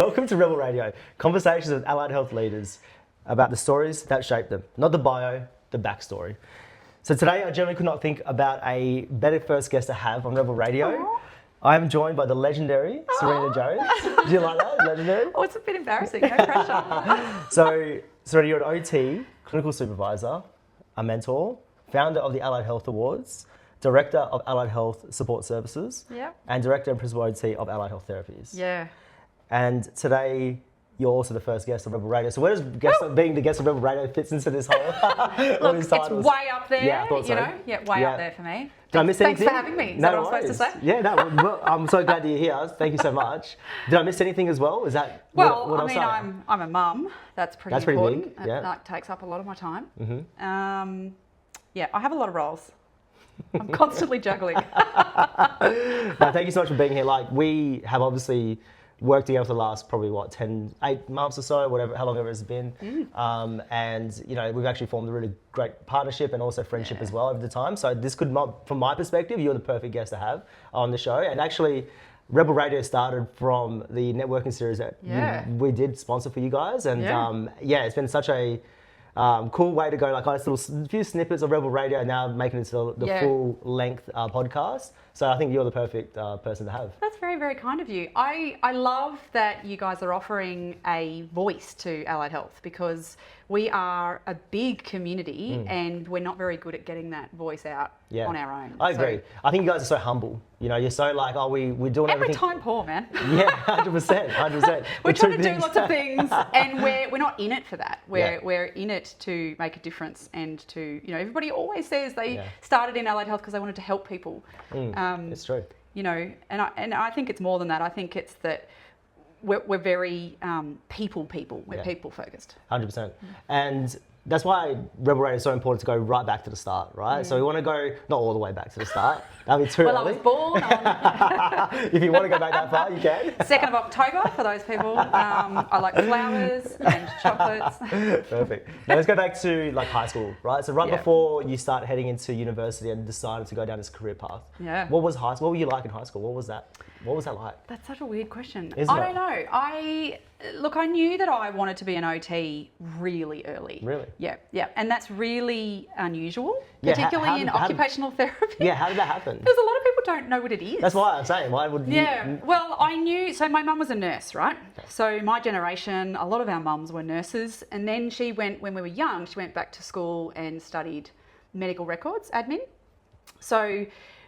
Welcome to Rebel Radio, conversations with allied health leaders about the stories that shape them, not the bio, the backstory. So today I generally could not think about a better first guest to have on Rebel Radio. Aww. I am joined by the legendary Serena Jones. Do you like that? Legendary? Oh, it's a bit embarrassing, no pressure. So, Serena, you're an OT, clinical supervisor, a mentor, founder of the Allied Health Awards, director of Allied Health Support Services, Yep. and director and principal OT of Allied Health Therapies. Yeah. And today, you're also the first guest of Rebel Radio. So where does being the guest of Rebel Radio fits into this whole all these titles? It's way up there, Yeah, I thought so. way up there for me. Did I miss anything? Thanks for having me. Is that what I'm supposed to say? Yeah, no, well, I'm so glad that you're here. Thank you so much. Did I miss anything as well? Is that Well, what I mean, I'm a mum. That's pretty important. Big. Yeah. That takes up a lot of my time. Mm-hmm. Yeah, I have a lot of roles. I'm constantly juggling. No, thank you so much for being here. Like, we have obviously worked together for the last probably 8 months or so, whatever, how long ever it's been. And you know, we've actually formed a really great partnership and also friendship as well over the time. So this could, from my perspective, you're the perfect guest to have on the show. And actually, Rebel Radio started from the networking series that we did sponsor for you guys. And it's been such a cool way to go, like a few snippets of Rebel Radio now making it to the full length podcast. So I think you're the perfect person to have. That's very, very kind of you. I love that you guys are offering a voice to allied health because we are a big community and we're not very good at getting that voice out on our own. I agree. I think you guys are so humble. You know, you're so like, we're doing everything. We're time poor, man. Yeah, 100%. We're trying to do lots of things and we're not in it for that. We're in it to make a difference and to, everybody always says they started in allied health because they wanted to help people. It's true. And I think it's more than that. I think it's that we're very people. We're people focused. 100%. And that's why Rebel Radio is so important to go right back to the start, right? So we want to go not all the way back to the start. That'd be too early. I was born on... If you want to go back that far, you can. 2nd of October for those people. I like flowers and chocolates. Perfect. Now let's go back to like high school, right? So before you start heading into university and decided to go down this career path. Yeah. What was high school? What were you like in high school? What was that like? That's such a weird question. Isn't it? I don't know. I knew that I wanted to be an OT really early. Really? Yeah. And that's really unusual, particularly in occupational therapy. Yeah, how did that happen? Because a lot of people don't know what it is. That's why I'm saying, why would you? Yeah, well, I knew, so my mum was a nurse, right? Okay. So my generation, a lot of our mums were nurses. And then she went, when we were young, she went back to school and studied medical records admin. So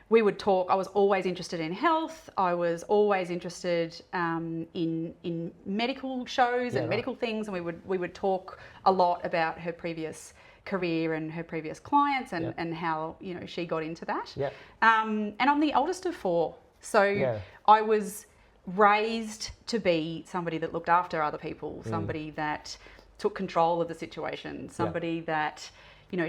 we would talk. I was always interested in health. I was always interested in medical shows and medical things, and we would talk a lot about her previous career and her previous clients and how she got into that. Yeah. And I'm the oldest of 4, so I was raised to be somebody that looked after other people, somebody that took control of the situation, somebody that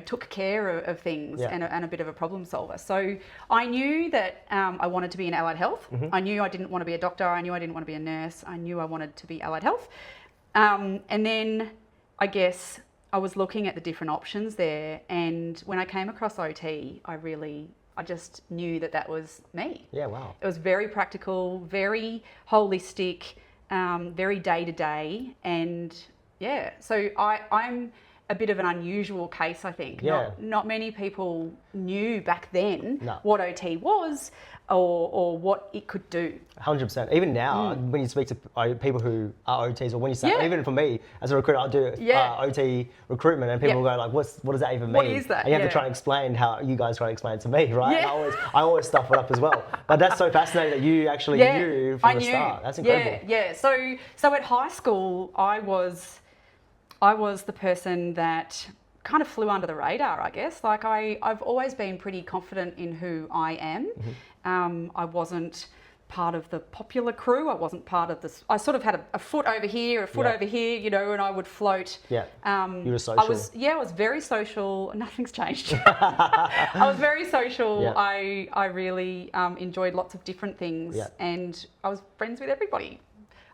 took care of things and a bit of a problem solver. So I knew that I wanted to be in allied health. I knew I didn't want to be a doctor. I knew I didn't want to be a nurse. I knew I wanted to be allied health. And then I guess I was looking at the different options there. And when I came across OT, I just knew that was me. Yeah, wow. It was very practical, very holistic, very day-to-day. And so I'm a bit of an unusual case, I think. Not many people knew back then what OT was or what it could do. 100%. Even now, when you speak to people who are OTs, or when you say, even for me as a recruiter, I'll do OT recruitment, and people will go like, what does that even mean? What is that? And you have to try and explain how you guys try to explain it to me, right? Yeah. And I always stuff it up as well. But that's so fascinating that you actually knew from the start. That's incredible. Yeah. So at high school, I was the person that kind of flew under the radar, I guess. Like I've always been pretty confident in who I am. I wasn't part of the popular crew. I wasn't part of this. I sort of had a foot over here, a foot over here, and I would float. Yeah. You were social. I was very social. Nothing's changed. I was very social. Yeah. I really enjoyed lots of different things, and I was friends with everybody.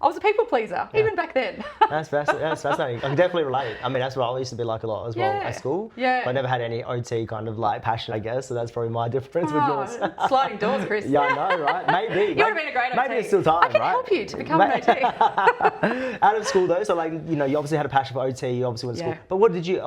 I was a people pleaser, even back then. That's fascinating. I can definitely relate. I mean, that's what I used to be like a lot as well at school. Yeah. But I never had any OT kind of like passion, I guess. So that's probably my difference with yours. Sliding doors, Chris. Yeah, I know, right? Maybe. You would have been a great OT. Maybe it's still time, I can help you to become an OT. Out of school though, so like, you know, you obviously had a passion for OT, you obviously went to Yeah. school. But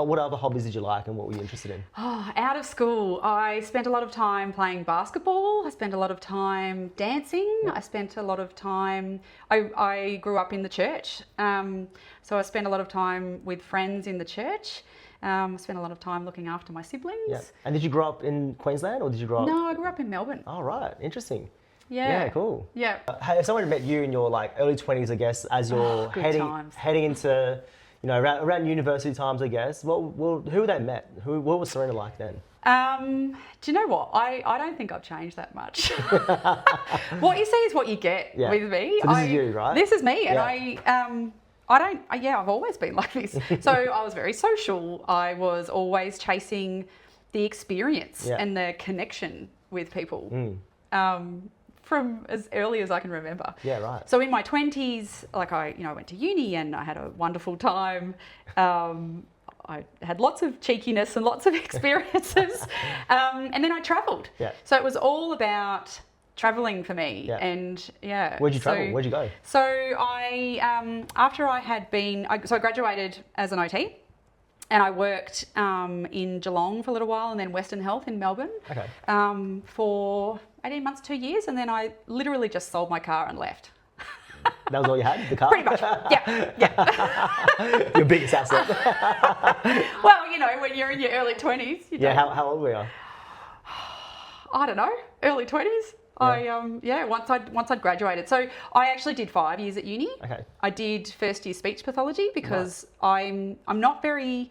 what other hobbies did you like and what were you interested in? Oh, out of school, I spent a lot of time playing basketball. I spent a lot of time dancing. I spent a lot of time, I grew up in the church. So I spent a lot of time with friends in the church. I spent a lot of time looking after my siblings. Yeah. And did you grow up in Queensland or did you grow up? No, I grew up in Melbourne. Oh, right. Interesting. Yeah. Yeah, cool. Yeah. Hey, if someone had met you in your like early 20s, I guess, as you're good times. heading into, you know, around university times, I guess, who would they met? What was Serena like then? Do you know what? I don't think I've changed that much. What you see is what you get Yeah. with me. So this is you, right? This is me, and Yeah. I've always been like this. So I was very social. I was always chasing the experience Yeah. and the connection with people. From as early as I can remember. Yeah, right. So in my 20s, like I went to uni and I had a wonderful time. I had lots of cheekiness and lots of experiences. And then I travelled. Yeah. So it was all about travelling for me. Yeah. And yeah. Where'd you travel? Where'd you go? So after I had been, I graduated as an OT. And I worked in Geelong for a little while and then Western Health in Melbourne Okay. for 18 months, 2 years. And then I literally just sold my car and left. That was all you had, the car? Pretty much, yeah. Your biggest asset. Well, you know, when you're in your early 20s. Yeah, how old were you? I don't know, early 20s. Yeah. Once I'd graduated. So I actually did 5 years at uni. Okay. I did first year speech pathology because I'm not very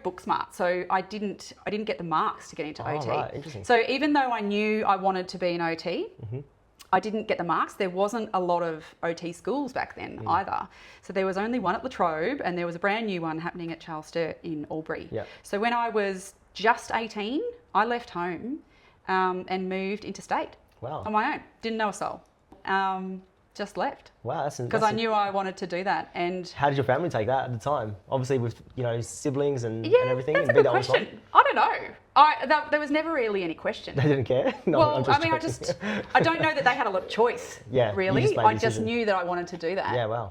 book smart, so I didn't get the marks to get into OT. Right, interesting. So even though I knew I wanted to be an OT, I didn't get the marks. There wasn't a lot of OT schools back then either. So there was only one at La Trobe and there was a brand new one happening at Charles Sturt in Albury. Yeah. So when I was just 18, I left home and moved interstate Wow. on my own. Didn't know a soul. Just left. Wow, that's Because I knew I wanted to do that. And How did your family take that at the time? Obviously with, you know, siblings and everything. that's a and being good the oldest one. question. I don't know. There was never really any question. They didn't care? No, Well, I'm just I joking. I don't know that they had a lot of choice. Yeah, you really. just made the I just decision. knew that I wanted to do that. Yeah, wow.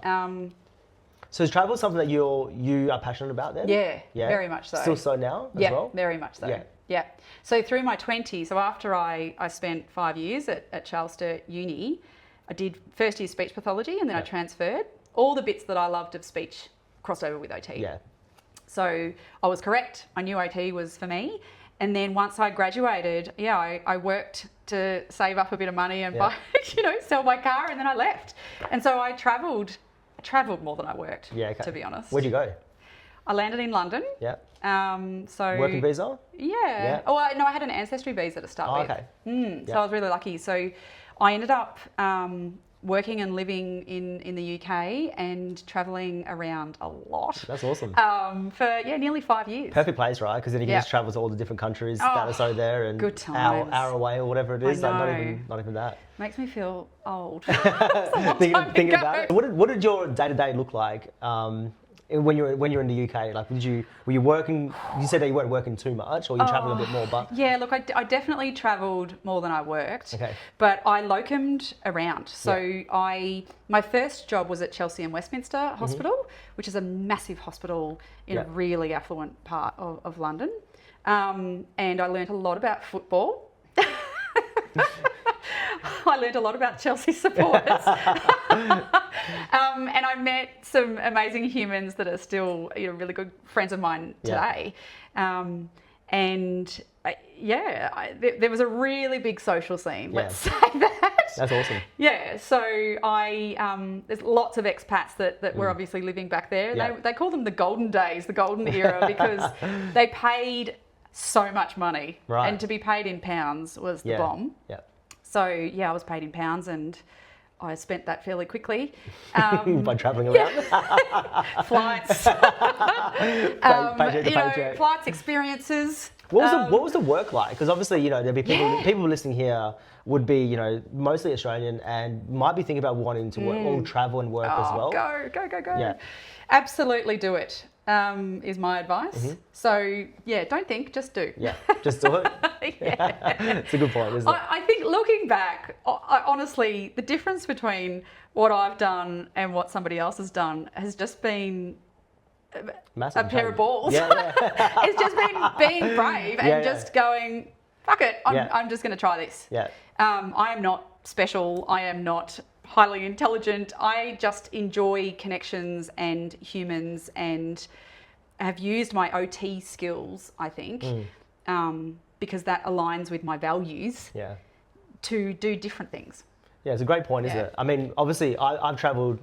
So is travel something that you are passionate about then? Yeah, very much so. Still so now as Yeah, well? very much so. Yeah. Yeah. So through my 20s, so after I spent 5 years at Charles Sturt Uni, I did first year speech pathology and then I transferred. All the bits that I loved of speech crossed over with OT. Yeah. So I was correct. I knew OT was for me. And then once I graduated, I worked to save up a bit of money and buy, sell my car, and then I left. And so I travelled more than I worked, Yeah, okay. to be honest. Where'd you go? I landed in London. Yeah. So Working visa? Yeah. Oh, no, I had an ancestry visa to start with. Okay. So I was really lucky. So I ended up working and living in the UK and travelling around a lot. That's awesome. For nearly 5 years. Perfect place, right? Because then you can just travel to all the different countries that are so there and good times. hour away or whatever it is. I Like not even that. Makes me feel old. Thinking about it. What did your day-to-day look like when you're in the UK? Like, were you working? You said that you weren't working too much, or you traveled a bit more, but Yeah, look, I definitely travelled more than I worked. Okay. But I locumed around. So my first job was at Chelsea and Westminster Hospital, which is a massive hospital in a really affluent part of London. And I learnt a lot about football. I learned a lot about Chelsea supporters. And I met some amazing humans that are still really good friends of mine today. There was a really big social scene, let's say that. That's awesome. Yeah, so there's lots of expats that were obviously living back there. Yeah. They call them the golden days, the golden era, because they paid so much money. Right. And to be paid in pounds was the bomb. Yeah. So I was paid in pounds and I spent that fairly quickly. By travelling around. Flights. Paycheck. Flights, experiences. What was the work like? Because obviously, there'll be people listening here would be, mostly Australian and might be thinking about wanting to work or travel and work as well. Go. Yeah. Absolutely do it. is my advice. So yeah, don't think, just do. Yeah, just do it. Yeah. It's a good point, isn't it? I think looking back, honestly, the difference between what I've done and what somebody else has done has just been Massive a pair change. of balls. Yeah. It's just been being brave and just going, fuck it, I'm just going to try this. Yeah. I am not special. I am not highly intelligent. I just enjoy connections and humans, and have used my OT skills, I think, because that aligns with my values to do different things. Yeah, it's a great point, isn't it? I mean, obviously, I've travelled,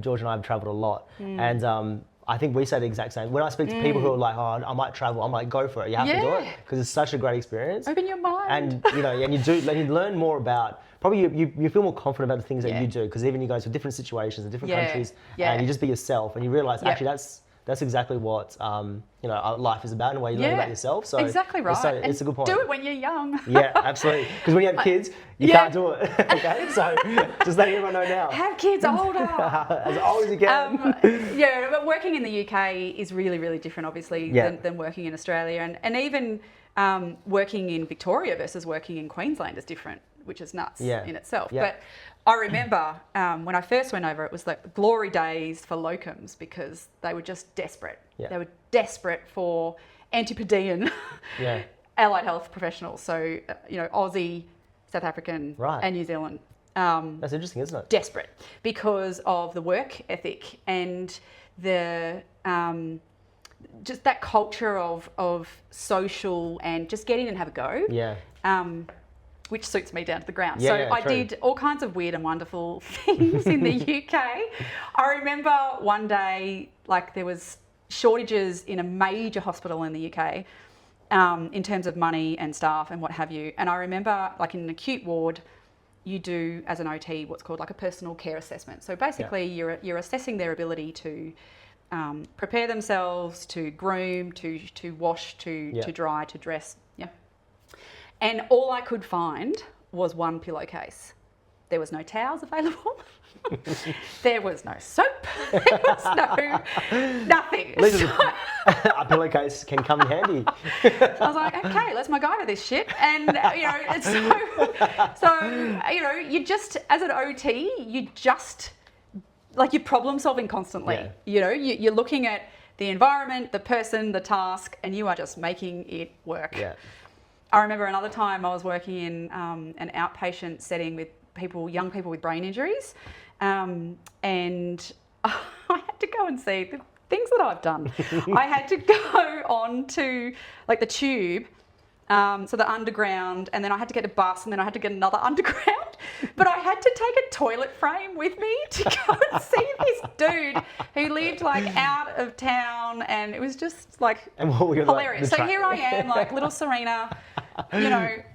George and I have travelled a lot. And I think we say the exact same. When I speak to people who are like, oh, I might travel, I'm like, go for it. You have to do it because it's such a great experience. Open your mind. And, and you learn more about, probably you feel more confident about the things that you do, because even you go to different situations in different countries and you just be yourself and you realise, actually, that's exactly what life is about, and where you learn about yourself. So exactly right. It's a good point. Do it when you're young. Yeah, absolutely. Because when you have kids, you can't do it. Okay, so just letting everyone know now. Have kids older. As old as you can. But working in the UK is really, really different, obviously, than working in Australia, and even working in Victoria versus working in Queensland is different, which is nuts in itself. Yeah. But I remember when I first went over, it was like glory days for locums, because they were just desperate. Yeah. They were desperate for Antipodean allied health professionals. So, Aussie, South African and New Zealand. That's interesting, isn't it? Desperate because of the work ethic and the just that culture of social and just get in and have a go. Yeah. Which suits me down to the ground. Yeah, so yeah, I true. did all kinds of weird and wonderful things in the UK. I remember one day, like, there was shortages in a major hospital in the UK in terms of money and staff and what have you. And I remember, like, in an acute ward, you do, as an OT, what's called like a personal care assessment. So basically you're assessing their ability to prepare themselves, to groom, to wash, to dry, to dress. Yeah. And all I could find was one pillowcase. There was no towels available. There was no soap. There was nothing. At least a pillowcase can come in handy. I was like, okay, let's MacGyver this shit. And, it's so you just, as an OT, you just, like, you're problem solving constantly. Yeah. You're looking at the environment, the person, the task, and you are just making it work. Yeah. I remember another time I was working in an outpatient setting with young people with brain injuries, and I had to go and see the things that I've done. I had to go on to, like, the tube, so the underground, and then I had to get a bus, and then I had to get another underground. But I had to take a toilet frame with me to go and see this dude who lived, like, out of town, and it was just, like, hilarious. So here I am, like, little Serena,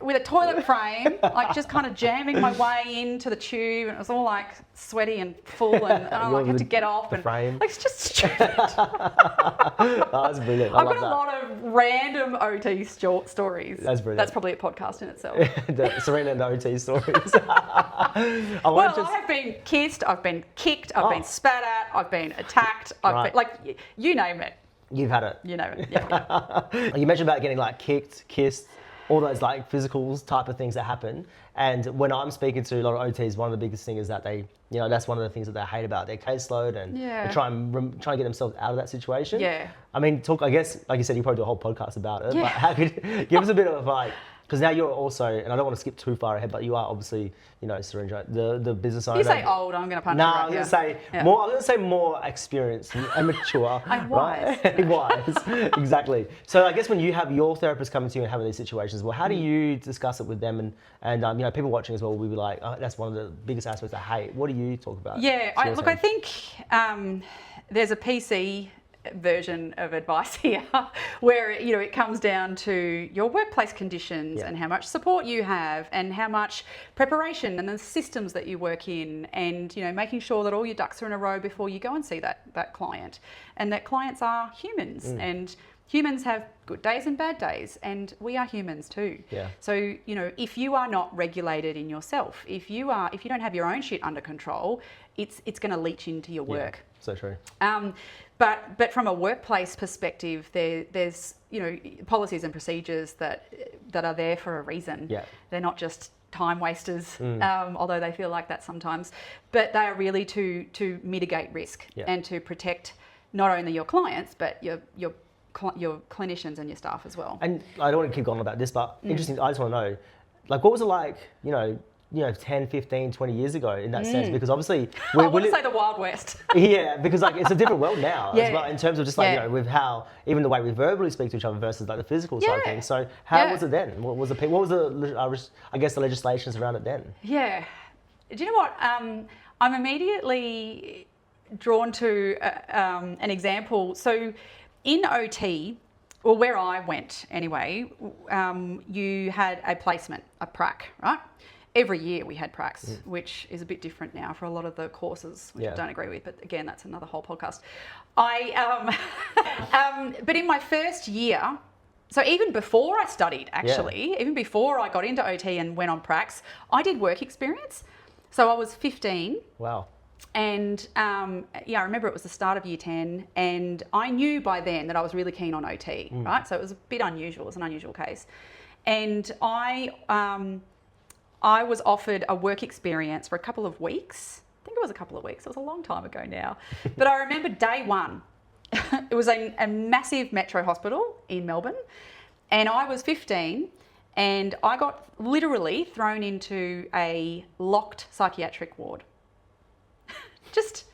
with a toilet frame, like, just kind of jamming my way into the tube, and it was all, like, sweaty and full, and I, like, had to get off, and, like, it's just stupid. Oh, that's brilliant. I've got a lot of random OT stories. That's brilliant. That's probably a podcast in itself. The Serena and the OT stories. I have been kissed, I've been kicked, I've been spat at, I've been attacked, I've been, like, you name it. You've had it. You know it, yeah. You mentioned about getting, like, kicked, kissed, all those, like, physical type of things that happen. And when I'm speaking to a lot of OTs, one of the biggest things is that they, that's one of the things that they hate about their caseload, and they try and get themselves out of that situation. Yeah. I mean, I guess, like you said, you probably do a whole podcast about it. Yeah. But how could give us a bit of, like, because now you're also, and I don't want to skip too far ahead, but you are obviously, Serena, the business owner. You say old, I'm going to punch you. No, I was going to say more. I'm going to say more experienced and mature. I'm wise. Right? Wise, exactly. So I guess when you have your therapist coming to you and having these situations, well, how do you discuss it with them? And people watching as well will be like, oh, that's one of the biggest aspects I hate. What do you talk about? Yeah, I think there's a PC version of advice here where it comes down to your workplace conditions and how much support you have and how much preparation and the systems that you work in, and making sure that all your ducks are in a row before you go and see that client, and that clients are humans and Humans have good days and bad days, and we are humans too. Yeah. So, you know, if you are not regulated in yourself, if you don't have your own shit under control, it's going to leach into your work. Yeah, so true. But from a workplace perspective, there's, you know, policies and procedures that are there for a reason. Yeah. They're not just time wasters, although they feel like that sometimes, but they are really to mitigate risk and to protect not only your clients, but your clinicians and your staff as well. And I don't want to keep going on about this, but interesting, I just want to know, like, what was it like, you know, 10, 15, 20 years ago in that sense? Because obviously... I want to say the Wild West. Yeah, because like it's a different world now as well, in terms of just like, Yeah. you know, with how, even the way we verbally speak to each other versus like the physical side of things. So how was it then? What was the I guess the legislations around it then? Yeah. Do you know what? I'm immediately drawn to an example. So in OT, or where I went anyway, you had a placement, a prac, right? Every year we had pracs, which is a bit different now for a lot of the courses, which I don't agree with. But again, that's another whole podcast. But in my first year, so even before I studied, actually, even before I got into OT and went on pracs, I did work experience. So I was 15. Wow. And I remember it was the start of year 10, and I knew by then that I was really keen on OT, right? So it was a bit unusual. It was an unusual case. And I was offered a work experience for a couple of weeks. I think it was a couple of weeks. It was a long time ago now. But I remember day one. It was a massive metro hospital in Melbourne. And I was 15, and I got literally thrown into a locked psychiatric ward. Just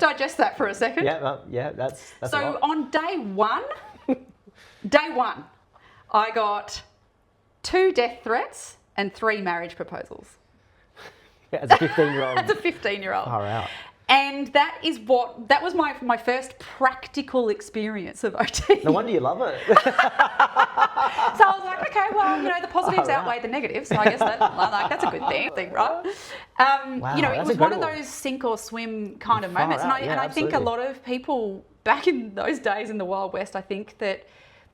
digest that for a second. Yeah, that's a so lot. on day one, I got 2 death threats and 3 marriage proposals. Yeah, as a 15-year-old. As a 15-year-old. Far out. And that was my first practical experience of OT. No wonder you love it. So I was like, okay, well, you know, the positives outweigh the negatives. So I guess that's a good thing, right? Wow, you know, it was that's one of incredible. those sink or swim kind of moments. Far And out, I think a absolutely. lot of people back in those days in the Wild West, I think that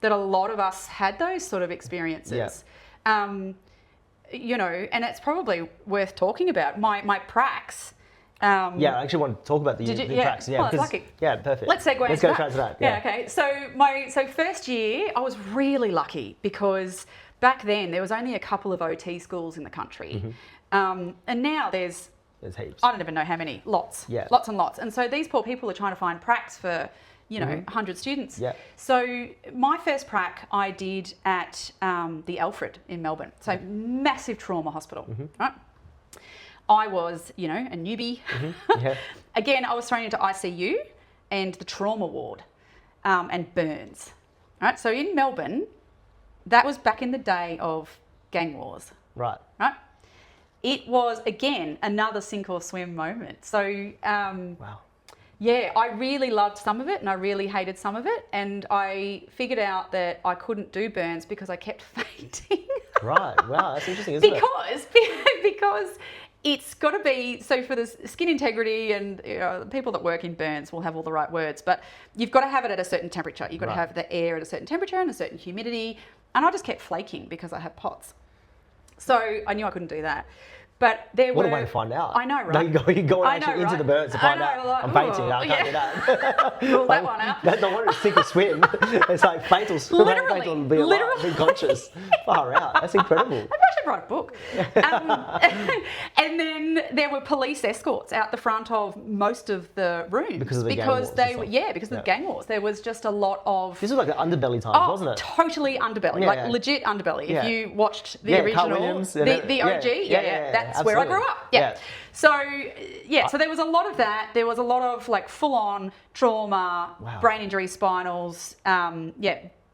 a lot of us had those sort of experiences. You know, and it's probably worth talking about. My pracs. Yeah, I actually want to talk about the pracs. Yeah, well, that's because, lucky. yeah, perfect. Let's segue Let's into go that. try to that. Yeah, okay. So first year, I was really lucky because back then there was only a couple of OT schools in the country, and now there's heaps. I don't even know how many. Lots. Yeah. Lots and lots. And so these poor people are trying to find pracs for, you know, 100 students. Yeah. So my first prac I did at the Alfred in Melbourne. So massive trauma hospital, right? I was, you know, a newbie. Yeah. Again, I was thrown into ICU and the trauma ward and burns. Right. So in Melbourne, that was back in the day of gang wars. Right. Right. It was, again, another sink or swim moment. So, Wow. yeah, I really loved some of it and I really hated some of it. And I figured out that I couldn't do burns because I kept fainting. Right. Wow, that's interesting, isn't it? Because it's got to be, so for the skin integrity and the people that work in burns will have all the right words, but you've got to have it at a certain temperature. You've got to have the air at a certain temperature and a certain humidity. And I just kept flaking because I had POTS. So I knew I couldn't do that. But What a way to find out. I know, right? You go I know, actually into right? the burns to I find know, out. like, I'm fainting. I can't do that. Rule that one out. That's not what it's sink or swim. It's like fatal. Literally. Fatal to be alive, be conscious. Far out. That's incredible. Maybe I should write a book. And then there were police escorts out the front of most of the rooms Because of the gang wars and they stuff. because of the gang wars. There was just a lot of This was like the underbelly times, wasn't it? Totally underbelly, Yeah, like yeah. legit underbelly. Yeah. If you watched the Yeah, Carl original, Williams, the yeah, OG, that's where I grew absolutely. up. Yeah. So there was a lot of that. There was a lot of like full on trauma, Wow. brain injury, spinals,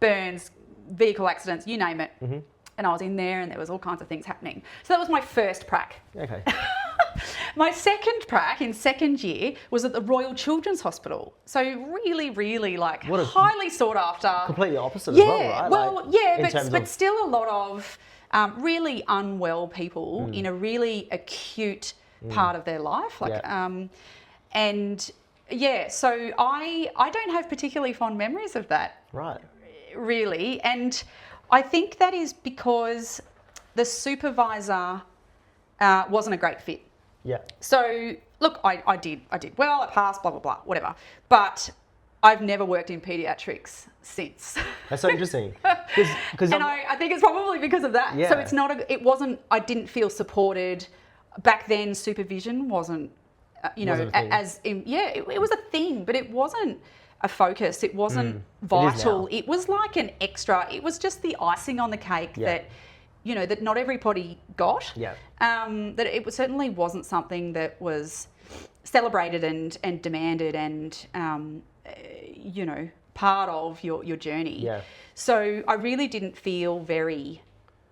burns, vehicle accidents, you name it. And I was in there and there was all kinds of things happening. So that was my first prac. Okay. My second prac in second year was at the Royal Children's Hospital. So really, really like What a- highly sought after. Completely opposite as well, right? Well, Like, yeah, in terms but of- still a lot of really unwell people in a really acute part of their life. Like, Yeah. and yeah, so I don't have particularly fond memories of that, Right. really. And I think that is because the supervisor wasn't a great fit. Yeah. So, look, I did well, I passed, blah, blah, blah, whatever. But I've never worked in paediatrics since. That's so interesting. Because And I think it's probably because of that. Yeah. So it's not, it wasn't, I didn't feel supported. Back then, supervision wasn't, Wasn't a thing. it was a thing, but it wasn't a focus. It wasn't It is vital. now. It was like an extra, it was just the icing on the cake Yeah. that not everybody got. Yeah. That it certainly wasn't something that was celebrated and demanded and, part of your journey. Yeah. So I really didn't feel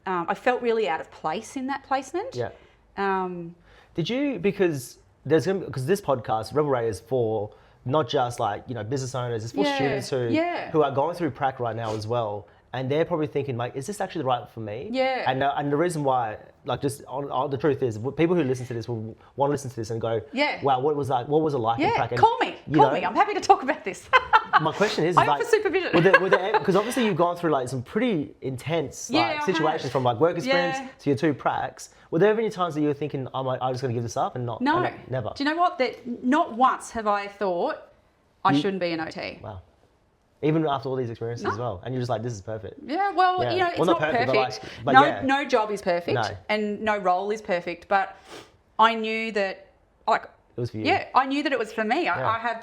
I felt really out of place in that placement. Yeah. Um, Did you, because this podcast, Rebel Ray, is for not just like, business owners, it's for Yeah, students yeah. who are going through prac right now as well. And they're probably thinking, like, is this actually right for me? Yeah. And the reason why, like, just the truth is, people who listen to this will want to listen to this and go, Yeah. wow, what was it like in yeah, prac? And, call me. I'm happy to talk about this. My question is, I like, offer supervision. because obviously you've gone through like some pretty intense Yeah, I situations have. from like work experience Yeah. to your 2 pracs. Were there ever any times that you were thinking, I'm just going to give this up and not? No. and never. Do you know what? That not once have I thought I shouldn't be an OT. Wow. Even after all these experiences No. as well, and you're just like, this is perfect. Yeah, well, Yeah. it's Well, not not perfect, perfect. but yeah. No job is perfect, No. and no role is perfect. But I knew that, like, It was for you. yeah, I knew that it was for me. Yeah. I had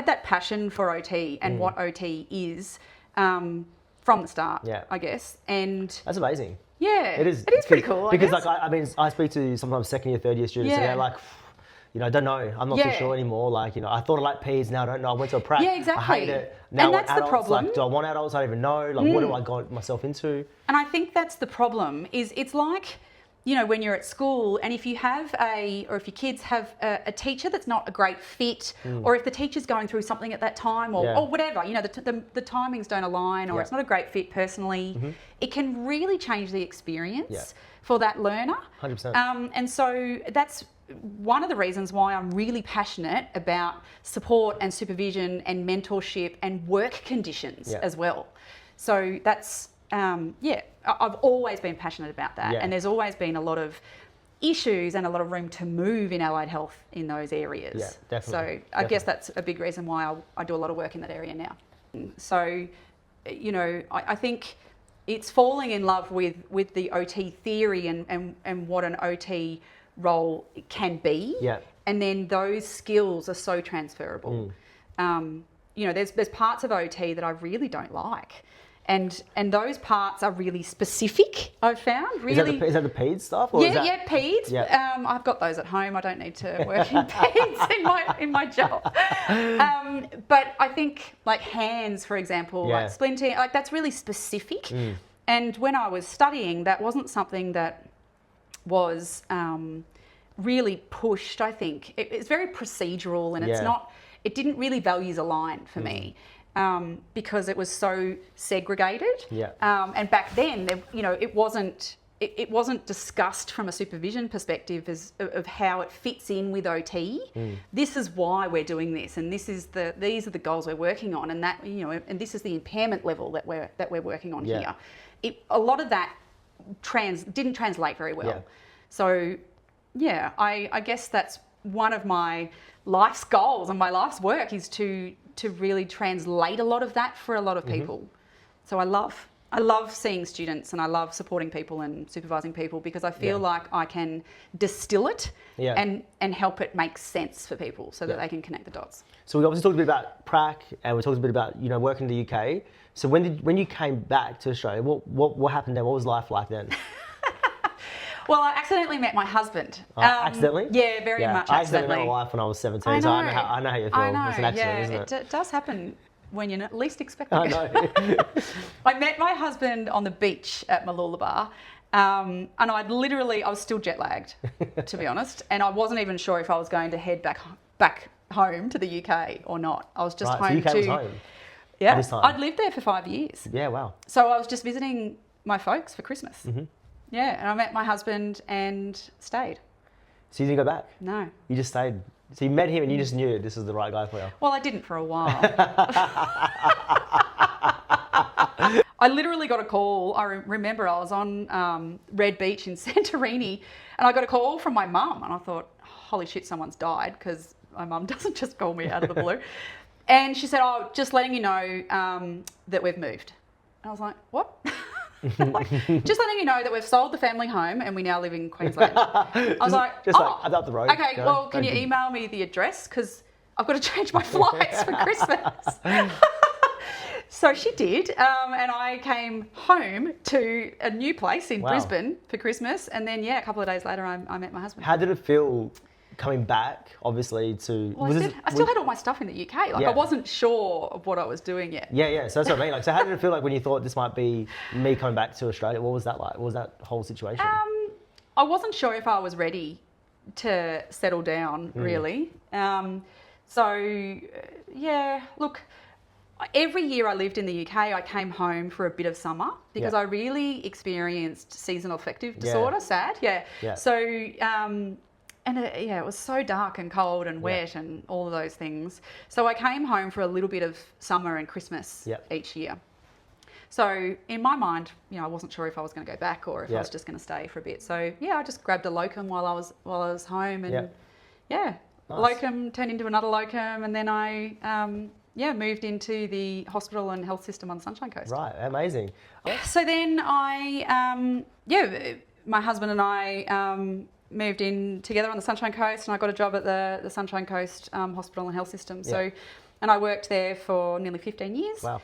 that passion for OT and what OT is from the start. Yeah. I guess, and That's amazing. yeah, It is. It is pretty cool. Because I guess. like I mean, I speak to sometimes 2nd year, 3rd year students, and Yeah. they're like, I don't know. I'm not too Yeah. sure anymore. Like, I thought I liked peds, now I don't know. I went to a prac. Yeah, exactly. I hate it. Now And I want that's the adults, problem. Like, do I want adults? I don't even know. Like, what do I got myself into? And I think that's the problem. Is it's like, when you're at school, and if you have or if your kids have a teacher that's not a great fit, or if the teacher's going through something at that time, or, Yeah. or whatever, the timings don't align, or Yeah. it's not a great fit personally, it can really change the experience Yeah. for that learner. 100%. And so that's one of the reasons why I'm really passionate about support and supervision and mentorship and work conditions Yeah. as well. So that's, I've always been passionate about that. Yeah. And there's always been a lot of issues and a lot of room to move in allied health in those areas. Yeah, definitely. So I guess that's a big reason why I do a lot of work in that area now. So, I think it's falling in love with the OT theory and what an OT role can be. Yeah. And then those skills are so transferable. There's parts of OT that I really don't like. And those parts are really specific, I've found. Really. Is that the peds stuff? Or is that... peds. Yeah. I've got those at home. I don't need to work in peds in my job. But I think like hands, for example, Yeah. like splinting, like that's really specific. And when I was studying, that wasn't something that was really pushed, I think. It's very procedural and it's Yeah. not, it didn't really values align for me. Because it was so segregated, Yeah. And back then, it wasn't discussed from a supervision perspective of how it fits in with OT. This is why we're doing this, and these are the goals we're working on, and that and this is the impairment level that we're working on Yeah. here. A lot of that didn't translate very well. Yeah. So, yeah, I guess that's one of my life's goals and my life's work is to really translate a lot of that for a lot of people. So I love seeing students and I love supporting people and supervising people because I feel like I can distill it and help it make sense for people so that they can connect the dots. So we obviously talked a bit about prac and we talked a bit about working in the UK. So when you came back to Australia, what happened then? What was life like then? Well, I accidentally met my husband. Accidentally? Yeah, very much I accidentally accidentally. met my wife when I was 17, I so know. I know how you feel. I know, It's an accident, isn't it? It does happen when you're least expecting I it. know. I met my husband on the beach at Mooloolaba, and I was still jet lagged, to be honest, and I wasn't even sure if I was going to head back home to the UK or not. I was just Right, home so UK was home. Yeah, this time. I'd lived there for 5 years, Yeah, wow. so I was just visiting my folks for Christmas. Mm-hmm. Yeah, and I met my husband and stayed. So you didn't go back? No. You just stayed? So you met him and you just knew this was the right guy for you. Well, I didn't for a while. I literally got a call. I remember I was on Red Beach in Santorini, and I got a call from my mum, and I thought, holy shit, someone's died, because my mum doesn't just call me out of the blue. And she said, oh, just letting you know that we've moved. And I was like, what? Like, just letting you know that we've sold the family home and we now live in Queensland. I was like, like up the road. Okay, well, can you email me the address? Because I've got to change my flights for Christmas. So she did, and I came home to a new place in Brisbane for Christmas, and then a couple of days later I met my husband. How did it feel coming back, obviously, to... Well, I still had all my stuff in the UK. Like, I wasn't sure of what I was doing yet. Yeah, so that's what I mean. Like, so how did it feel like when you thought this might be me coming back to Australia? What was that like? What was that whole situation? I wasn't sure if I was ready to settle down, really. Look, every year I lived in the UK, I came home for a bit of summer because I really experienced seasonal affective disorder, SAD. Yeah. So, it was so dark and cold and wet and all of those things. So I came home for a little bit of summer and Christmas each year. So in my mind, I wasn't sure if I was going to go back or if I was just going to stay for a bit. So I just grabbed a locum while I was home, and nice. Locum turned into another locum, and then I moved into the hospital and health system on the Sunshine Coast. Right, amazing. So then my husband and I moved in together on the Sunshine Coast, and I got a job at the Sunshine Coast Hospital and Health System. So, and I worked there for nearly 15 years. Wow.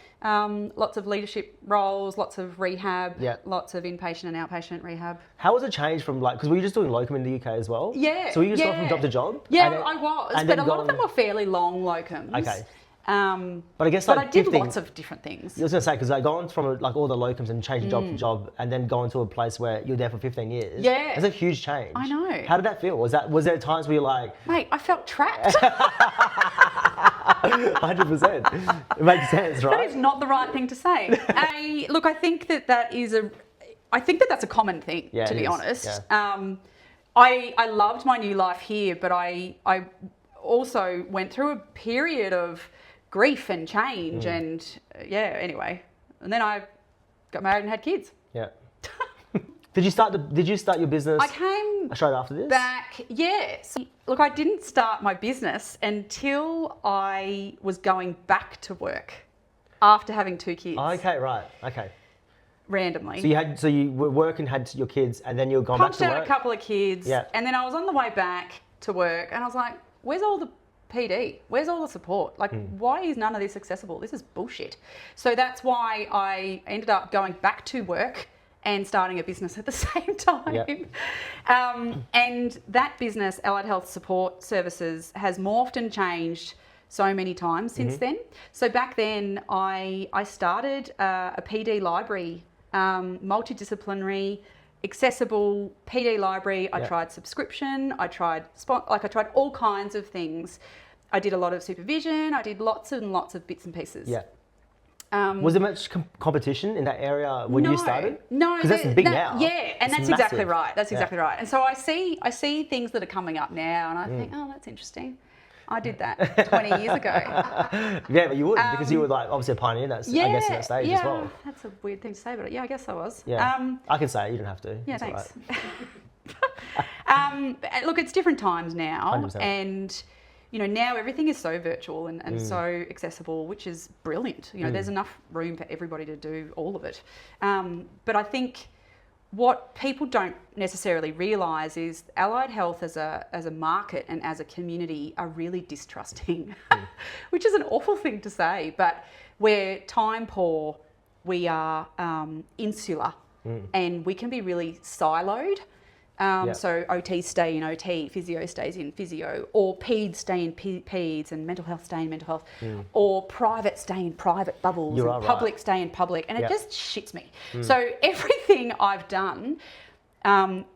Lots of leadership roles, lots of rehab, lots of inpatient and outpatient rehab. How was it changed from, like, because were you just doing locum in the UK as well? Yeah. So were you just going from job to job? Yeah, I was, but a lot of them were fairly long locums. Okay. But I guess I did lots of different things. I was going to say, because going from like all the locums and changing job to job, and then going to a place where you're there for 15 years. Yeah. It's a huge change. I know. How did that feel? Was there times where you're like... Mate, I felt trapped. 100%. It makes sense, right? That is not the right thing to say. Look, I think that's a common thing, to be honest. Yeah. I loved my new life here, but I also went through a period of grief and change and anyway. And then I got married and had kids. Yeah. Did you start your business? I came straight after this? back, yes. Look, I didn't start my business until I was going back to work after having 2 kids. Okay, right. Okay. Randomly. So you were working, had your kids, and then you were going back to work? Punched out a couple of kids. Yeah. And then I was on the way back to work, and I was like, where's all the PD? Where's all the support? Like, why is none of this accessible? This is bullshit. So that's why I ended up going back to work and starting a business at the same time. Yep. And that business, Allied Health Support Services, has morphed and changed so many times since then. So back then, I started a PD library, multidisciplinary, accessible PD library. I tried subscription. I tried all kinds of things. I did a lot of supervision. I did lots and lots of bits and pieces. Yeah. Was there much competition in that area when you started? No, because that's big now. Yeah, and that's exactly massive. right. That's exactly right. And so I see things that are coming up now, and I think, oh, that's interesting. I did that 20 years ago. Yeah, but you would because you were like obviously a pioneer. I guess in that stage as well. That's a weird thing to say, but I guess I was. Yeah, I can say it. You don't have to. Yeah, that's thanks. Look, it's different times now, 100%. And now everything is so virtual and so accessible, which is brilliant. There's enough room for everybody to do all of it. But I think what people don't necessarily realise is allied health as a market and as a community are really distrusting, which is an awful thing to say, but we're time poor, we are insular, and we can be really siloed. So OTs stay in OT, physio stays in physio, or peds stay in peds, and mental health stay in mental health, or private stay in private bubbles, and public stay in public, and it just shits me. So everything I've done,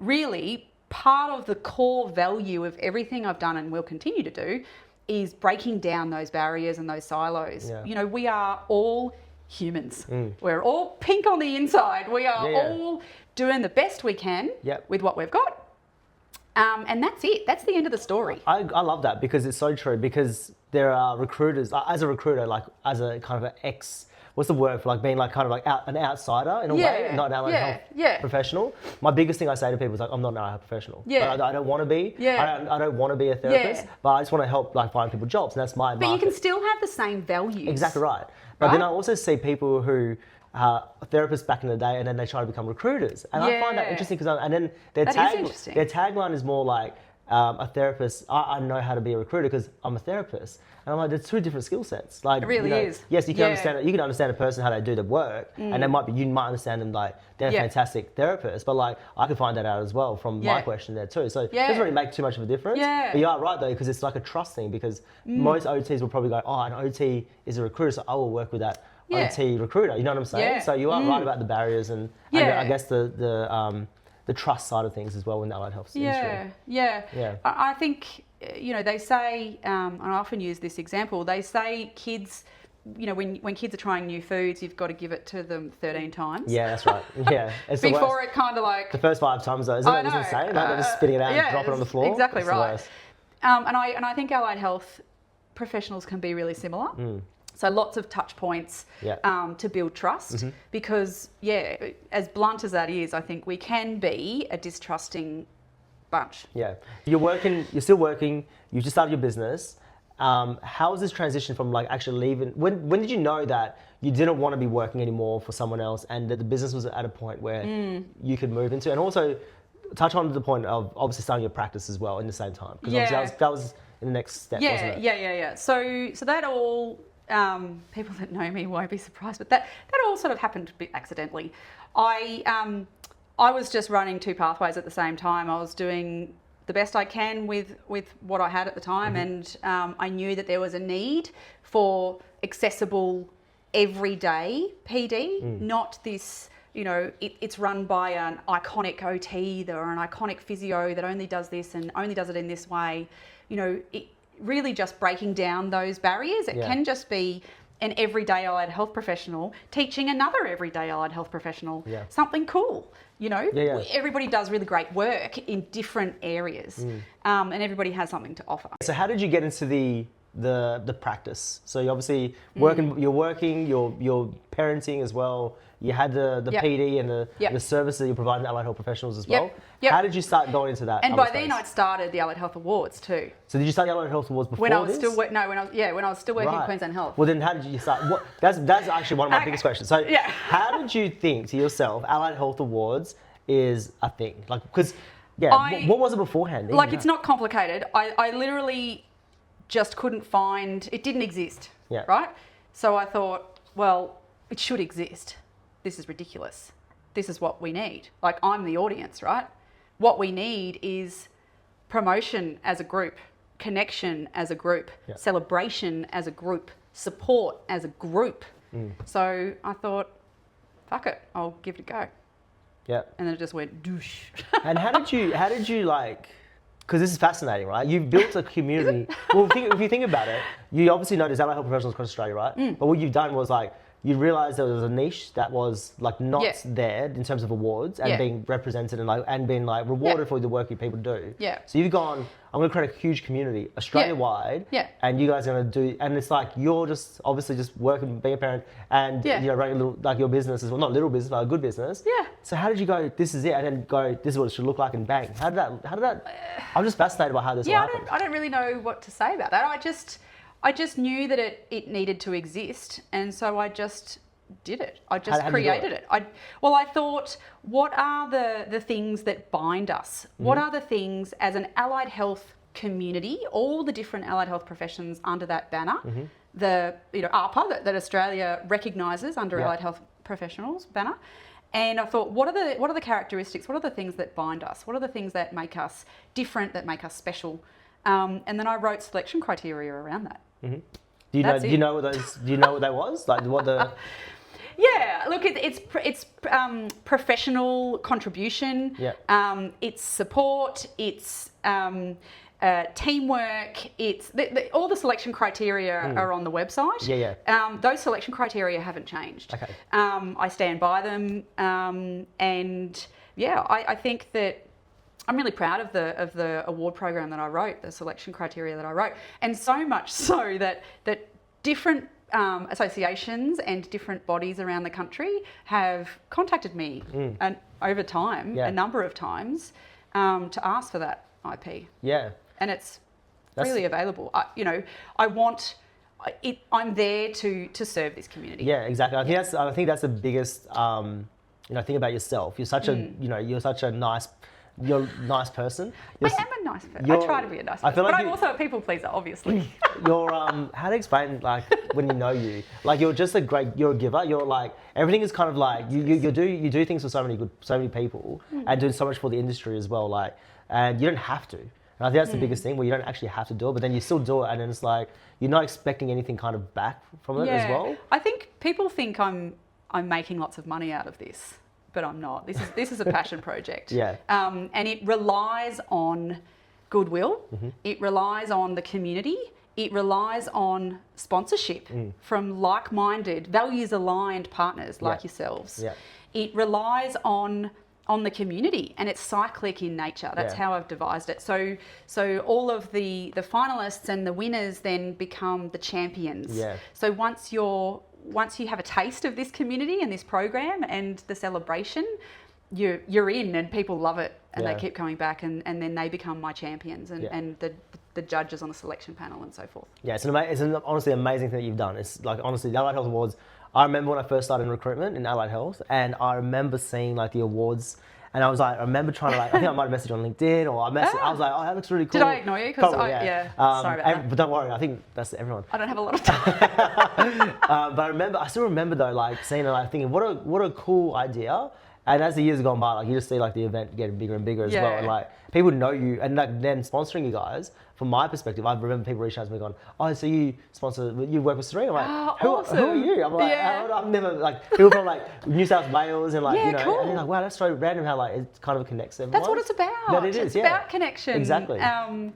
really part of the core value of everything I've done and will continue to do is breaking down those barriers and those silos. Yeah. We are all humans. We're all pink on the inside. We are all doing the best we can with what we've got. And that's it. That's the end of the story. I love that because it's so true. Because there are recruiters, as a recruiter, like as a kind of an what's the word for like being like kind of like an outsider in a way, not an allied health professional. My biggest thing I say to people is like, I'm not an allied health professional. Yeah. I don't want to be. Yeah. I don't want to be a therapist, but I just want to help like find people jobs, and that's my market. But you can still have the same values. Exactly right. But then I also see people who are therapists back in the day, and then they try to become recruiters, and I find that interesting because and then their tagline is more like a therapist. I know how to be a recruiter because I'm a therapist. And I'm like, there's two different skill sets. Like, it really is. Yes, you can understand it. You can understand a person how they do the work, and you might understand them like they're a fantastic therapist. But like, I could find that out as well from my question there too. So it doesn't really make too much of a difference. Yeah. But you are right though, because it's like a trust thing. Because most OTs will probably go, oh, an OT is a recruiter, so I will work with that OT recruiter. You know what I'm saying? Yeah. So you are right about the barriers and I guess the trust side of things as well in the allied health industry. Yeah. I think, they say, and I often use this example, they say kids, when kids are trying new foods, you've got to give it to them 13 times. Yeah, that's right. Yeah. It's Before it kind of like... The first 5 times though, isn't it insane? Like they're just spitting it out and dropping it on the floor. Exactly right. And I think allied health professionals can be really similar. So lots of touch points to build trust because, as blunt as that is, I think we can be a distrusting bunch. Yeah. You're still working, you just started your business. How was this transition from like actually leaving? When did you know that you didn't want to be working anymore for someone else and that the business was at a point where you could move into? And also touch on the point of obviously starting your practice as well in the same time. Because obviously that was in the next step, wasn't it? Yeah. So that all... people that know me won't be surprised, but that all sort of happened a bit accidentally. I was just running 2 pathways at the same time. I was doing the best I can with what I had at the time, and I knew that there was a need for accessible, everyday PD, not this. It's run by an iconic OT or an iconic physio that only does this and only does it in this way. Really just breaking down those barriers. It can just be an everyday allied health professional teaching another everyday allied health professional something cool. Everybody does really great work in different areas, and everybody has something to offer. So how did you get into the practice? So you obviously you're parenting as well. You had the PD and the service that you're providing to allied health professionals as well. How did you start going into that? And by then I'd started the Allied Health Awards too. So did you start the Allied Health Awards before when I was still when I was still working in Queensland Health. Well then how did you start? That's actually one of my biggest questions. So how did you think to yourself Allied Health Awards is a thing? Like because what was it beforehand? Like it's not complicated. I literally just couldn't find it. Didn't exist. Yeah. Right. So I thought, well, it should exist. This is ridiculous. This is what we need. Like I'm the audience, right? What we need is promotion as a group, connection as a group, celebration as a group, support as a group. So I thought, fuck it, I'll give it a go. Yeah. And then it just went douche. And how did you like, because this is fascinating, right? You've built a community. Well, if you think about it, you obviously know there's allied health professionals across Australia, right? But what you've done was like, you realised there was a niche that was like not there in terms of awards and being represented and being like rewarded for the work you people do. Yeah. So you've gone, I'm going to create a huge community Australia-wide. Yeah. And you guys are going to do, and it's like you're just obviously just working, being a parent, and running a little like your business as well, not a little business, but a good business. Yeah. So how did you go? This is it, and then go. This is what it should look like, and bang. How did that? I'm just fascinated by how this all happened. I don't really know what to say about that. I just knew that it needed to exist, and so I just did it. I just created it. I thought, what are the things that bind us? What are the things as an allied health community, all the different allied health professions under that banner, the ARPA that Australia recognises under allied health professionals banner. And I thought, what are the characteristics? What are the things that bind us? What are the things that make us different, that make us special? And then I wrote selection criteria around that. Do you know what that was? Like what the? Yeah, look, it's professional contribution. Yeah. It's support. It's teamwork. It's all the selection criteria are on the website. Yeah. Those selection criteria haven't changed. Okay. I stand by them. And yeah, I think that I'm really proud of the award program that I wrote, the selection criteria that I wrote, and so much so that different associations and different bodies around the country have contacted me and over time, a number of times, to ask for that IP. Yeah. And it's freely available. I'm there to serve this community. Yeah, exactly. I think that's the biggest thing about yourself. You're such a nice person. I am a nice person. I try to be a nice person. But I'm also a people pleaser, obviously. You're how to explain, like, when you know you, like, you're just you're a giver. You're like, everything is kind of like you do things for so many people and do so much for the industry as well. Like, and you don't have to. And I think that's the biggest thing, where you don't actually have to do it, but then you still do it, and then it's like you're not expecting anything kind of back from it as well. I think people think I'm making lots of money out of this, but I'm not. This is a passion project. Yeah. And it relies on goodwill. It relies on the community. It relies on sponsorship from like-minded, values-aligned partners like yourselves. Yeah. It relies on the community, and it's cyclic in nature. That's how I've devised it. So all of the finalists and the winners then become the champions. Yeah. So once you have a taste of this community and this program and the celebration, you're in, and people love it, and they keep coming back, and then they become my champions and the judges on the selection panel and so forth. Yeah, it's an honestly amazing thing that you've done. It's like, honestly, the Allied Health Awards, I remember when I first started in recruitment in Allied Health, and I remember seeing like the awards, and I was like, I remember trying to I think I might have messaged on LinkedIn, or I was like, oh, that looks really cool. Did I ignore you? Because sorry about that. But don't worry, I think that's everyone. I don't have a lot of time. But I still remember though, like seeing it, like thinking, what a cool idea. And as the years have gone by, like you just see like the event getting bigger and bigger as well, and like people know you, and like then sponsoring you guys. From my perspective, I remember people reaching out to me going, "Oh, so you work with Serena?" I'm like, who are you? I'm like, I've never, like, people from like New South Wales and like cool. And you're like, wow, that's so random how like it kind of connects everyone. That's what it's about. That it is, it's about connection. Exactly. And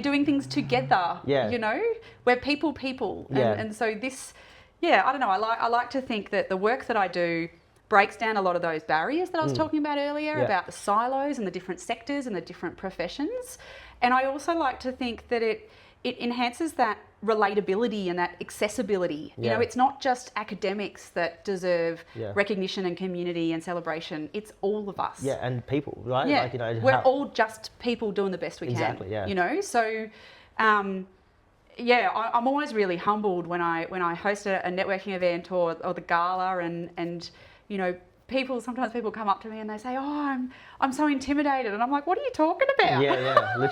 doing things together. You know, we're people, and so this, I don't know. I like to think that the work that I do breaks down a lot of those barriers that I was talking about earlier about the silos and the different sectors and the different professions. And I also like to think that it enhances that relatability and that accessibility. You know, it's not just academics that deserve recognition and community and celebration. It's all of us. Yeah, and people, right? Yeah, like, we're all just people doing the best we can. Exactly, yeah. You know, so... I'm always really humbled when I host a networking event or the gala and you know, sometimes people come up to me and they say, "Oh, I'm so intimidated," and I'm like, "What are you talking about?" Yeah, literally.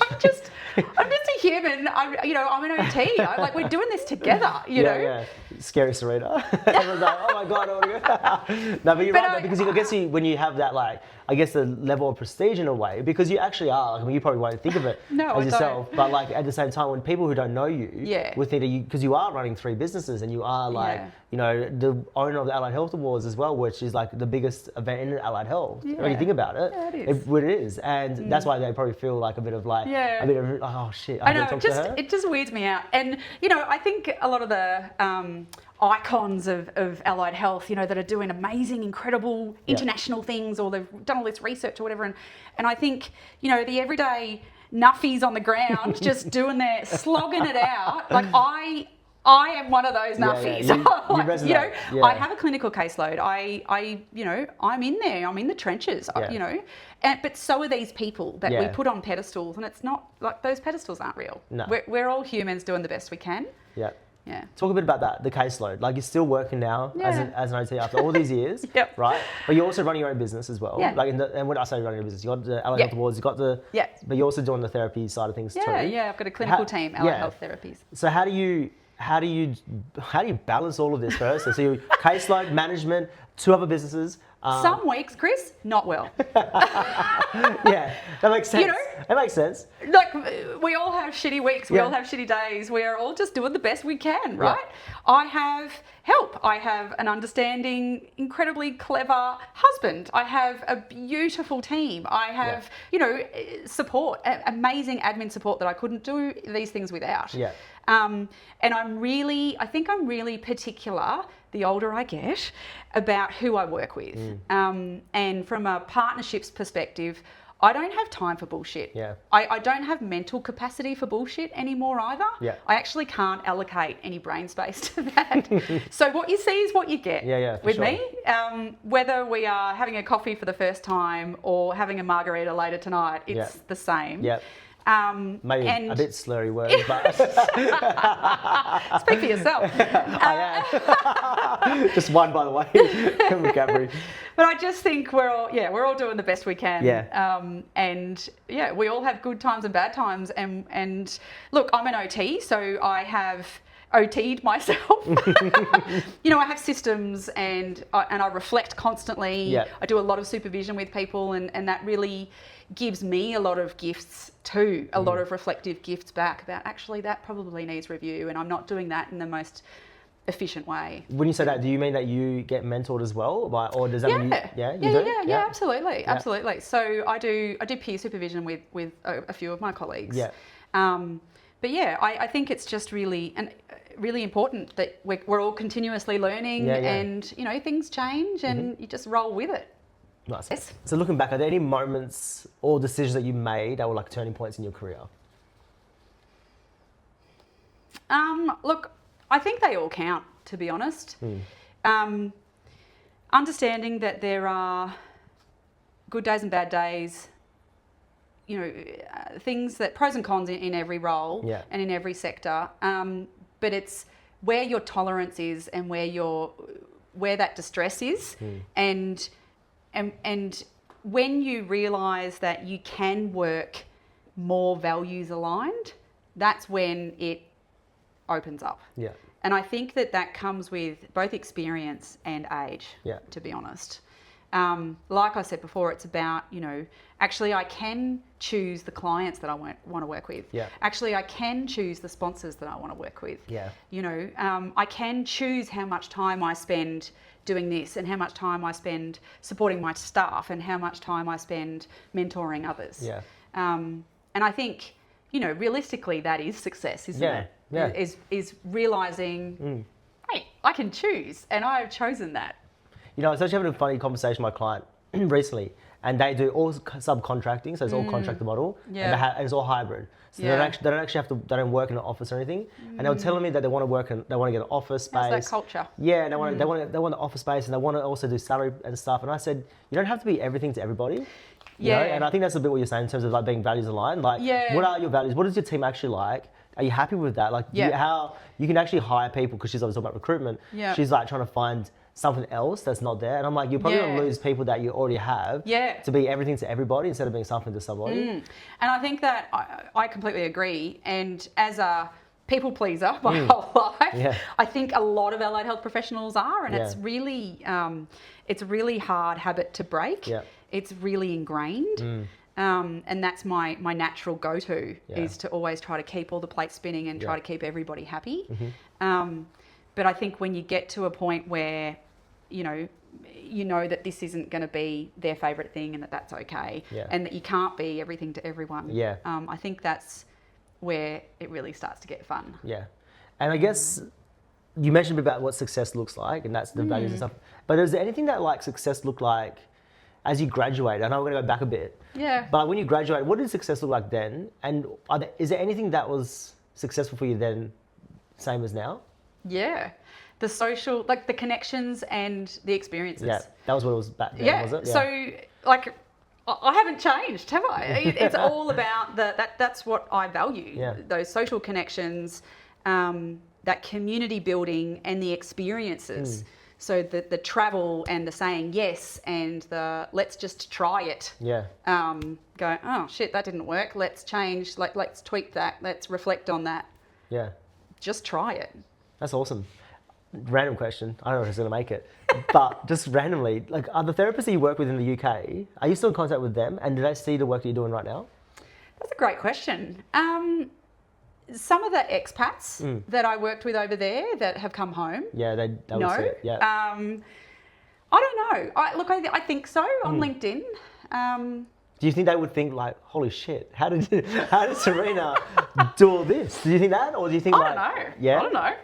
I'm just a human. I'm an OT. We're doing this together. You know. Yeah. Scary Serena. Everyone's like, "Oh my God, I want to go." No, but you're right, because I guess when you have that, like, I guess the level of prestige in a way, because you actually are. Like, I mean, you probably won't think of it as yourself, but like at the same time, when people who don't know you would think that because you are running 3 businesses and you are like, you know, the owner of the Allied Health Awards as well, which is like the biggest event in Allied Health. When you think about it, it is, and that's why they probably feel like a bit of oh shit. I know. It just weirds me out, and you know, I think a lot of the icons of allied health, you know, that are doing amazing, incredible international things, or they've done all this research or whatever. And I think, you know, the everyday nuffies on the ground just doing their slogging it out. Like I am one of those nuffies. You know, I have a clinical caseload. You know, I'm in there. I'm in the trenches. You know, but so are these people that we put on pedestals, and it's not like those pedestals aren't real. No. We're all humans doing the best we can. Yeah. Yeah. Talk a bit about that, the caseload. Like, you're still working now as an OT after all these years, right? But you're also running your own business as well. Yeah. Like, and when I say running your business, you got the Allied Health Awards, you got the, but you're also doing the therapy side of things too. Yeah. I've got a clinical team, Allied Health Therapies. So how do you balance all of this first? So you caseload, management, 2 other businesses. Some weeks, Chris, not well. Yeah, that makes sense. You know, that makes sense. Like, we all have shitty weeks. We all have shitty days. We're all just doing the best we can, right? I have help. I have an understanding, incredibly clever husband. I have a beautiful team. I have, you know, support, amazing admin support that I couldn't do these things without. Yeah. And I think I'm really particular, the older I get, about who I work with. And from a partnerships perspective, I don't have time for bullshit. Yeah. I don't have mental capacity for bullshit anymore either. Yeah. I actually can't allocate any brain space to that. So what you see is what you get with sure. me. Whether we are having a coffee for the first time or having a margarita later tonight, it's the same. Yeah. Maybe a bit slurry words, but speak for yourself. I am. Just one, by the way. Vocabulary. But I just think we're all doing the best we can. Yeah. And we all have good times and bad times. And look, I'm an OT, so I have OT'd myself. I have systems and I reflect constantly. Yeah. I do a lot of supervision with people, and that really gives me a lot of gifts too, a lot of reflective gifts back about actually that probably needs review, and I'm not doing that in the most efficient way. When you say that, do you mean that you get mentored as well, or does that mean you do? Yeah, absolutely. So I do peer supervision with a few of my colleagues. Yeah. But I think it's just really important that we're all continuously learning, and things change, and you just roll with it. Nice. Yes. So looking back, are there any moments or decisions that you made that were like turning points in your career? Look, I think they all count, to be honest. Understanding that there are good days and bad days, things that pros and cons in every role and in every sector. But it's where your tolerance is and where that distress is, and when you realise that you can work more values aligned, that's when it opens up. Yeah. And I think that comes with both experience and age, to be honest. Like I said before, it's about, actually I can choose the clients that I want to work with. Yeah. Actually, I can choose the sponsors that I want to work with. Yeah. I can choose how much time I spend doing this and how much time I spend supporting my staff and how much time I spend mentoring others. Yeah. And I think, realistically that is success, isn't it? Yeah. Is realising, hey, I can choose and I have chosen that. I was actually having a funny conversation with my client recently, and they do all subcontracting, so it's all contractor model, and it's all hybrid. So they don't actually they don't work in an office or anything. And they were telling me that they want to get an office space. How's that culture? Yeah, and they want the office space, and they want to also do salary and stuff. And I said, you don't have to be everything to everybody. You know? And I think that's a bit what you're saying in terms of like being values aligned. Like, what are your values? What is your team actually like? Are you happy with that? Like, how you can actually hire people, because she's always talking about recruitment. Yeah. She's like trying to find something else that's not there, and I'm like, you're probably going to lose people that you already have to be everything to everybody instead of being something to somebody. And I think that I completely agree. And as a people pleaser my whole life, I think a lot of allied health professionals are, and it's really it's a really hard habit to break. It's really ingrained. And that's my natural go-to is to always try to keep all the plates spinning and try to keep everybody happy. But I think when you get to a point where you know that this isn't going to be their favourite thing and that's okay, and that you can't be everything to everyone, I think that's where it really starts to get fun. Yeah. And I guess you mentioned a bit about what success looks like, and that's the values and stuff. But is there anything that like success look like as you graduate? I know we're going to go back a bit. Yeah. But when you graduate, what did success look like then? And is there anything that was successful for you then, same as now? Yeah. The social, like the connections and the experiences. Yeah, that was what it was back then, was it? Yeah. So, like, I haven't changed, have I? It's all about that's what I value. Yeah. Those social connections, that community building and the experiences. So the travel and the saying yes and the let's just try it. Yeah. Go, oh shit, that didn't work. Let's change. Let's tweak that. Let's reflect on that. Yeah. Just try it. That's awesome. Random question. I don't know if it's going to make it, but just randomly, like, are the therapists that you work with in the UK, are you still in contact with them, and do they see the work that you're doing right now? That's a great question. Some of the expats that I worked with over there that have come home. Yeah, they would see it. Yeah. I don't know. I think so on LinkedIn. Do you think they would think like, holy shit, how did Serena do all this? Do you think that, or do you think I don't know. Yeah, I don't know.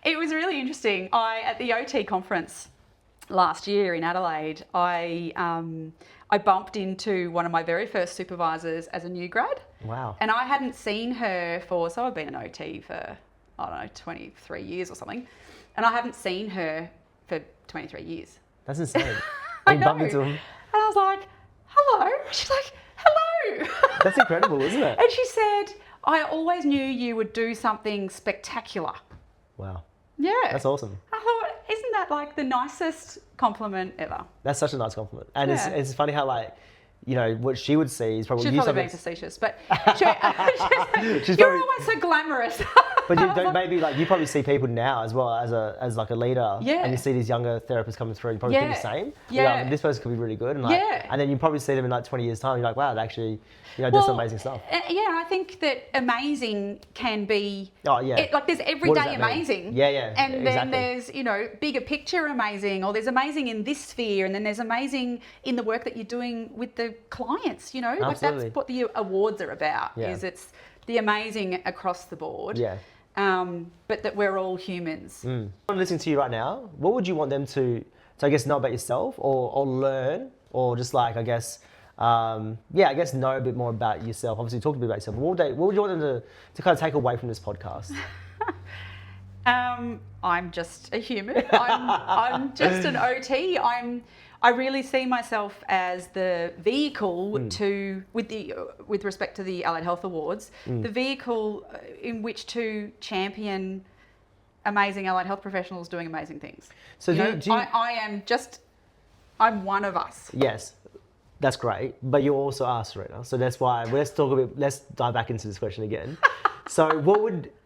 It was really interesting. At the OT conference last year in Adelaide, I I bumped into one of my very first supervisors as a new grad. Wow. And I hadn't seen her so I've been an OT for, I don't know, 23 years or something. And I haven't seen her for 23 years. That's insane. I You know. bumped into him. And I was like, hello. She's like, hello. That's incredible, isn't it? And she said, I always knew you would do something spectacular. Wow. Yeah. That's awesome. I thought, isn't that like the nicest compliment ever? That's such a nice compliment. And Yeah. it's funny how, like, you know, what she would see is probably She's you probably being something. facetious, but she's like, She's you're probably- always so glamorous. But you don't, maybe like you probably see people now as well as like a leader, Yeah. and you see these younger therapists coming through. You probably think the same. You're Yeah. like, this person could be really good, and like, Yeah. and then you probably see them in like 20 years time. You're like, wow, they actually, you know, did some amazing stuff. Yeah, I think that amazing can be. Oh yeah. Like there's What does everyday that mean? amazing. Yeah, yeah. And then exactly. there's, you know, bigger picture amazing, or there's amazing in this sphere, and then there's amazing in the work that you're doing with the clients, you know? Like Absolutely. that's what the awards are about, Yeah. is it's the amazing across the board. Yeah. But that we're all humans. I'm listening to you right now. What would you want them to I guess know about yourself, or learn, or just like I guess know a bit more about yourself. Obviously, talk a bit about yourself. What would you want them to kind of take away from this podcast? I'm just a human. I'm just an OT. I really see myself as the vehicle with respect to the Allied Health Awards, the vehicle in which to champion amazing allied health professionals doing amazing things. So I'm one of us. Yes, that's great. But you also are Serena, so that's why let's dive back into this question again. So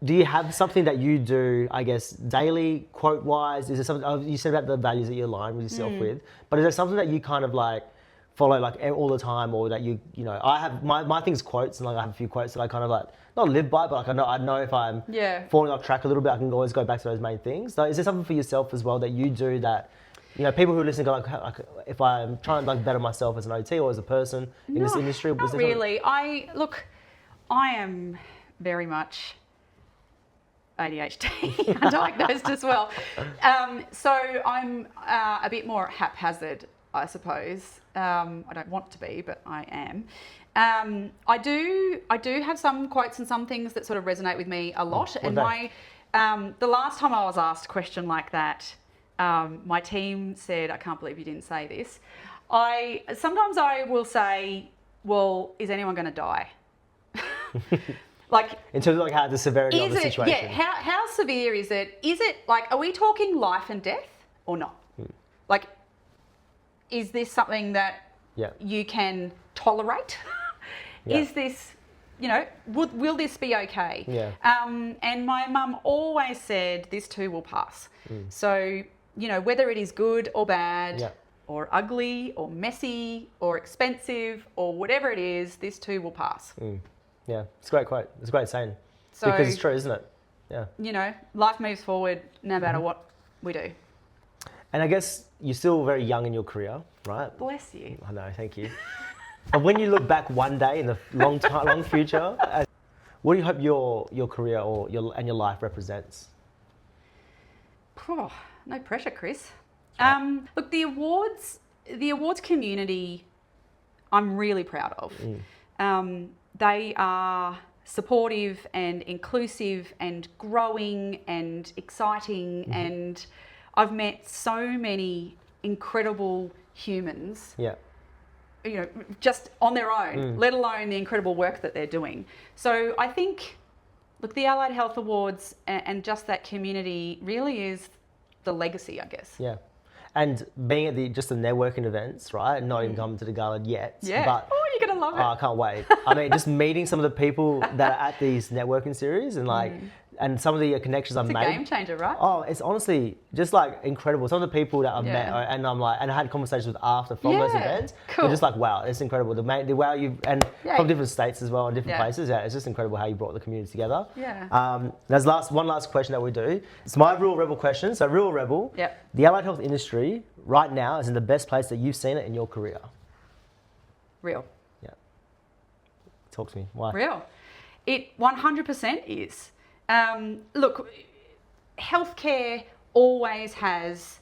do you have something that you do, I guess, daily, quote-wise? Is there something, you said about the values that you align with yourself with, but is there something that you kind of like follow like all the time, or that you know, I have, my thing's quotes, and like I have a few quotes that I kind of like, not live by, but like I know if I'm falling off track a little bit, I can always go back to those main things. So is there something for yourself as well that you do that, you know, people who listen go like if I'm trying to like better myself as an OT or as a person in this industry? Not really. I am very much ADHD undiagnosed as well. So I'm a bit more haphazard, I suppose. I don't want to be, but I am. I do have some quotes and some things that sort of resonate with me a lot. And the last time I was asked a question like that, my team said, I can't believe you didn't say this. Sometimes I will say, well, is anyone going to die? Like, in terms of like how the severity of the situation. Yeah, how severe is it? Is it like, are we talking life and death or not? Like, is this something that you can tolerate? Is this, you know, will this be okay? Yeah. And my mum always said, this too will pass. So, you know, whether it is good or bad, or ugly or messy or expensive or whatever it is, this too will pass. Yeah, it's a great quote. It's a great saying. So, because it's true, isn't it? Yeah. You know, life moves forward no matter what we do. And I guess you're still very young in your career, right? Bless you. I know, thank you. And when you look back one day in the long future, what do you hope your career or your life represents? Oh, no pressure, Chris. Look, the awards community, I'm really proud of. They are supportive and inclusive and growing and exciting, and I've met so many incredible humans. Yeah. You know, just on their own, let alone the incredible work that they're doing. So I think, look, the Allied Health Awards and just that community really is the legacy, I guess. Yeah. And being at the networking events, right? Not even come to the gala yet. Yeah. But you're going to love it. I can't wait. I mean, just meeting some of the people that are at these networking series and like, and some of the connections I've made. It's a game changer, right? Oh, it's honestly just like incredible. Some of the people that I've met, and I'm like, and I had conversations with after from those events. Cool. They're just like, wow, it's incredible. The wow from different states as well and different places. Yeah, it's just incredible how you brought the community together. Yeah. There's one last question that we do. It's my Real Rebel question. So, Real Rebel. Yep. The allied health industry right now is in the best place that you've seen it in your career. Real. Yeah. Talk to me. Why? Real. It 100% is. Look, healthcare always has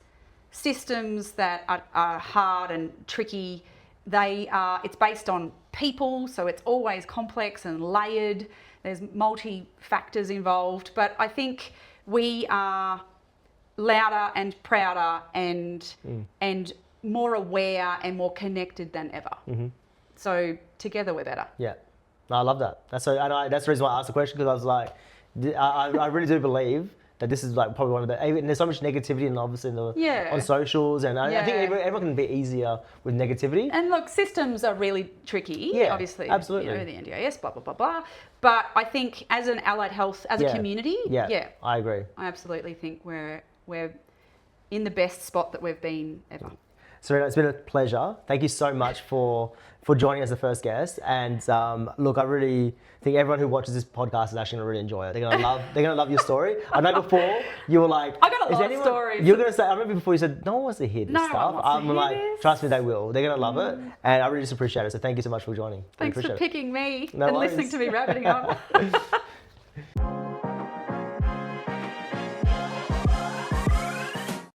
systems that are hard and tricky, it's based on people, so it's always complex and layered. There's multi-factors involved, but I think we are louder and prouder and more aware and more connected than ever. Mm-hmm. So together we're better. Yeah, no, I love that. That's the reason why I asked the question, because I was like, I really do believe that this is like probably one of the, and there's so much negativity and obviously on socials, and I think everyone can be easier with negativity. And look, systems are really tricky. Yeah, obviously, absolutely. You know, the NDIS, blah blah blah blah. But I think as an allied health, as a community, I agree. I absolutely think we're in the best spot that we've been ever. Serena, it's been a pleasure. Thank you so much for joining as the first guest. And look, I really think everyone who watches this podcast is actually gonna really enjoy it. They're gonna love your story. I know before you were like, I got a lot of stories. You're gonna say, I remember before you said, no one wants to hear this stuff. No one wants to hear like, this. trust me, they will. They're gonna love it, and I really just appreciate it. So thank you so much for joining. Thanks for picking me No and worries. listening to me rabbiting on.